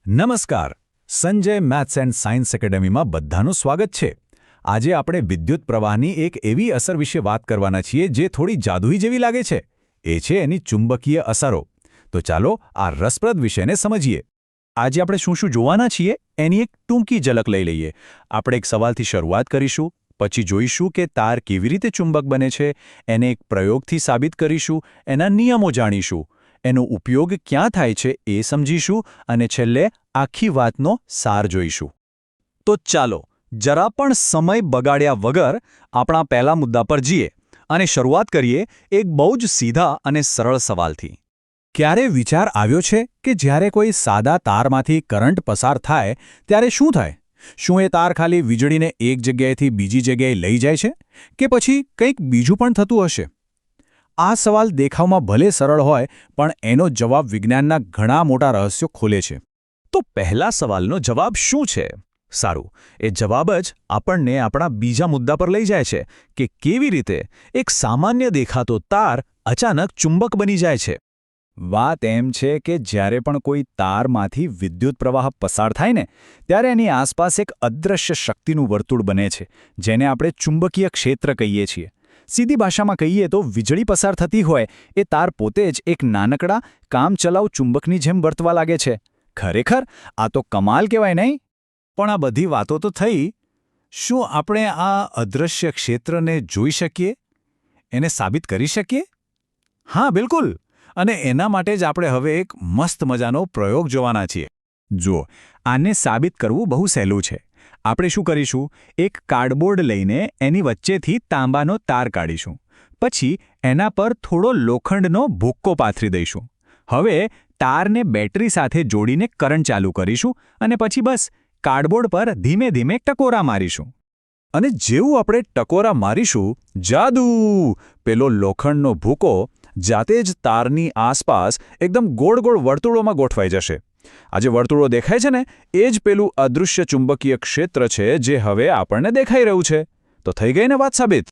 નમસ્કાર. Sanjay maths and science એકેડેમીમાં બધાનું સ્વાગત છે. આજે આપણે વિદ્યુત પ્રવાહની એક એવી અસર વિશે વાત કરવાના છીએ જે થોડી જાદુઈ જેવી લાગે છે. એ છે એની ચુંબકીય અસરો. તો ચાલો આ રસપ્રદ વિષયને સમજીએ. આજે આપણે શું શું જોવાના છીએ એની એક ટૂંકી ઝલક લઈ લઈએ. આપણે એક સવાલથી શરૂઆત કરીશું, પછી જોઈશું કે તાર કેવી રીતે ચુંબક બને છે, એને એક પ્રયોગથી સાબિત કરીશું, એના નિયમો જાણીશું, એનો ઉપયોગ ક્યાં થાય છે એ સમજીશું અને છેલ્લે આખી વાતનો સાર જોઈશું. તો ચાલો જરા પણ સમય બગાડ્યા વગર આપણા પહેલા મુદ્દા પર જઈએ અને શરૂઆત કરીએ એક બહુ જ સીધા અને સરળ સવાલથી. ક્યારે વિચાર આવ્યો છે કે જ્યારે કોઈ સાદા તારમાંથી કરંટ પસાર થાય ત્યારે શું થાય? શું એ તાર ખાલી વીજળીને એક જગ્યાએથી બીજી જગ્યાએ લઈ જાય છે કે પછી કંઈક બીજું પણ થતું હશે? આ સવાલ દેખાવમાં ભલે સરળ હોય પણ એનો જવાબ વિજ્ઞાનના ઘણા મોટા રહસ્યો ખોલે છે. તો પહેલા સવાલનો જવાબ શું છે? સારું, એ જવાબ જ આપણને આપણા બીજા મુદ્દા પર લઈ જાય છે કે કેવી રીતે એક સામાન્ય દેખાતો તાર અચાનક ચુંબક બની જાય છે. વાત એમ છે કે જ્યારે પણ કોઈ તારમાંથી વિદ્યુત પ્રવાહ પસાર થાય ને ત્યારે એની આસપાસ એક અદૃશ્ય શક્તિનું વર્તુળ બને છે, જેને આપણે ચુંબકીય ક્ષેત્ર કહીએ છીએ. સીધી ભાષામાં કહીએ તો વીજળી પસાર થતી હોય એ તાર પોતે જ એક નાનકડા કામચલાઉ ચુંબકની જેમ વર્તવા લાગે છે. ખરેખર આ તો કમાલ કહેવાય નહીં? પણ આ બધી વાતો તો થઈ. શું આપણે આ અદૃશ્ય ક્ષેત્રને જોઈ શકીએ? એને સાબિત કરી શકીએ? હા, બિલકુલ. અને એના માટે જ આપણે હવે એક મસ્ત મજાનો પ્રયોગ જોવાના છીએ. જુઓ, આને સાબિત કરવું બહુ સહેલું છે. આપણે શું કરીશું? એક કાર્ડબોર્ડ લઈને એની વચ્ચેથી તાંબાનો તાર કાઢીશું. પછી એના પર થોડો લોખંડનો ભૂક્કો પાથરી દઈશું. હવે તારને બેટરી સાથે જોડીને કરંટ ચાલુ કરીશું અને પછી બસ કાર્ડબોર્ડ પર ધીમે ધીમે ટકોરા મારીશું. અને જેવું આપણે ટકોરા મારીશું, જાદુ! પેલો લોખંડનો ભૂકો જાતે જ તારની આસપાસ એકદમ ગોળ ગોળ વર્તુળોમાં ગોઠવાઈ જશે. આ જે વર્તુળો દેખાય છે ને, એ જ પેલું અદૃશ્ય ચુંબકીય ક્ષેત્ર છે જે હવે આપણને દેખાઈ રહ્યું છે. તો થઈ ગઈ ને વાત સાબિત?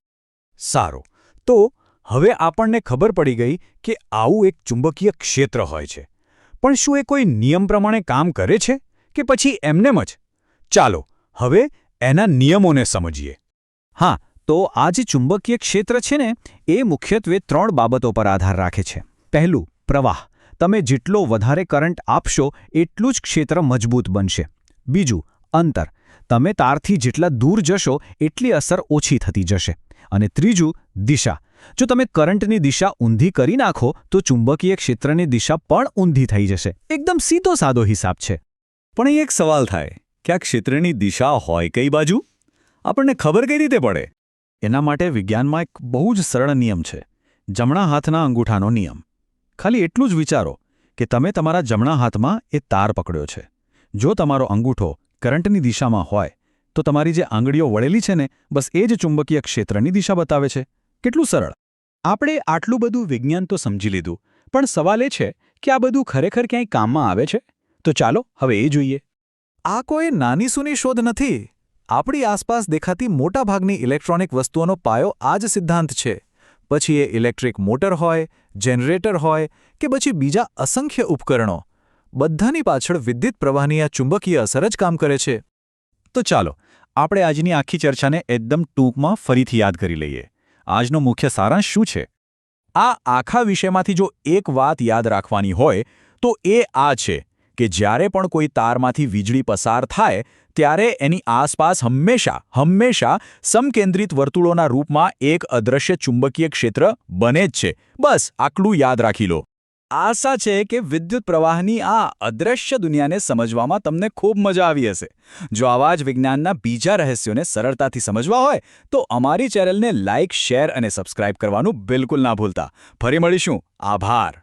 સારું, તો હવે આપણને ખબર પડી ગઈ કે આવું એક ચુંબકીય ક્ષેત્ર હોય છે. પણ શું એ કોઈ નિયમ પ્રમાણે કામ કરે છે કે પછી એમનેમ જ? ચાલો હવે એના નિયમોને સમજીએ. હા, તો આ જે ચુંબકીય ક્ષેત્ર છે ને, એ મુખ્યત્વે 3 બાબતો પર આધાર રાખે છે. પહેલું, પ્રવાહ. તમે જેટલો વધારે કરંટ આપશો એટલું જ ક્ષેત્ર મજબૂત બનશે. બીજું, અંતર. તમે તારથી જેટલા દૂર જશો એટલી અસર ઓછી થતી જશે. અને ત્રીજું, દિશા. જો તમે કરંટની દિશા ઊંધી કરી નાખો તો ચુંબકીય ક્ષેત્રની દિશા પણ ઊંધી થઈ જશે. એકદમ સીધો સાદો હિસાબ છે. પણ અહીં એક સવાલ થાય કે આ ક્ષેત્રની દિશા હોય કઈ બાજુ? આપણને ખબર કઈ રીતે પડે? એના માટે વિજ્ઞાનમાં એક બહુ જ સરળ નિયમ છે, જમણા હાથના અંગૂઠાનો નિયમ. ખાલી એટલું જ વિચારો કે તમે તમારા જમણા હાથમાં એ તાર પકડ્યો છે. જો તમારો અંગૂઠો કરંટની દિશામાં હોય તો તમારી જે આંગળીઓ વળેલી છે ને, બસ એ જ ચુંબકીય ક્ષેત્રની દિશા બતાવે છે. કેટલું સરળ! આપણે આટલું બધું વિજ્ઞાન તો સમજી લીધું, પણ સવાલ એ છે કે આ બધું ખરેખર ક્યાંય કામમાં આવે છે? તો ચાલો હવે એ જોઈએ. આ કોઈ નાની સૂની શોધ નથી. આપણી આસપાસ દેખાતી મોટાભાગની ઇલેક્ટ્રોનિક વસ્તુઓનો પાયો આ જ સિદ્ધાંત છે. પછી એ ઇલેક્ટ્રિક મોટર હોય, જનરેટર હોય કે પછી બીજા અસંખ્ય ઉપકરણો, બધાની પાછળ વિદ્યુત પ્રવાહની આ ચુંબકીય અસર જ કામ કરે છે. તો ચાલો આપણે આજની આખી ચર્ચાને એકદમ ટૂંકમાં ફરીથી યાદ કરી લઈએ. આજનો મુખ્ય સારાંશ શું છે? આ આખા વિષયમાંથી જો એક વાત યાદ રાખવાની હોય તો એ આ છે કે જ્યારે પણ કોઈ તારમાંથી વીજળી પસાર થાય ત્યારે એની આસપાસ હંમેશા સમકેન્દ્રિત વર્તુળોના રૂપમાં એક અદૃશ્ય ચુંબકીય ક્ષેત્ર બને જ છે. બસ આટલું યાદ રાખી લો. આશા છે કે વિદ્યુત પ્રવાહની આ અદૃશ્ય દુનિયાને સમજવામાં તમને ખૂબ મજા આવી હશે. જો આવા જ વિજ્ઞાનના બીજા રહસ્યોને સરળતાથી સમજવા હોય તો અમારી ચેનલને લાઇક, શેર અને સબસ્ક્રાઇબ કરવાનું બિલકુલ ના ભૂલતા. ફરી મળીશું. આભાર.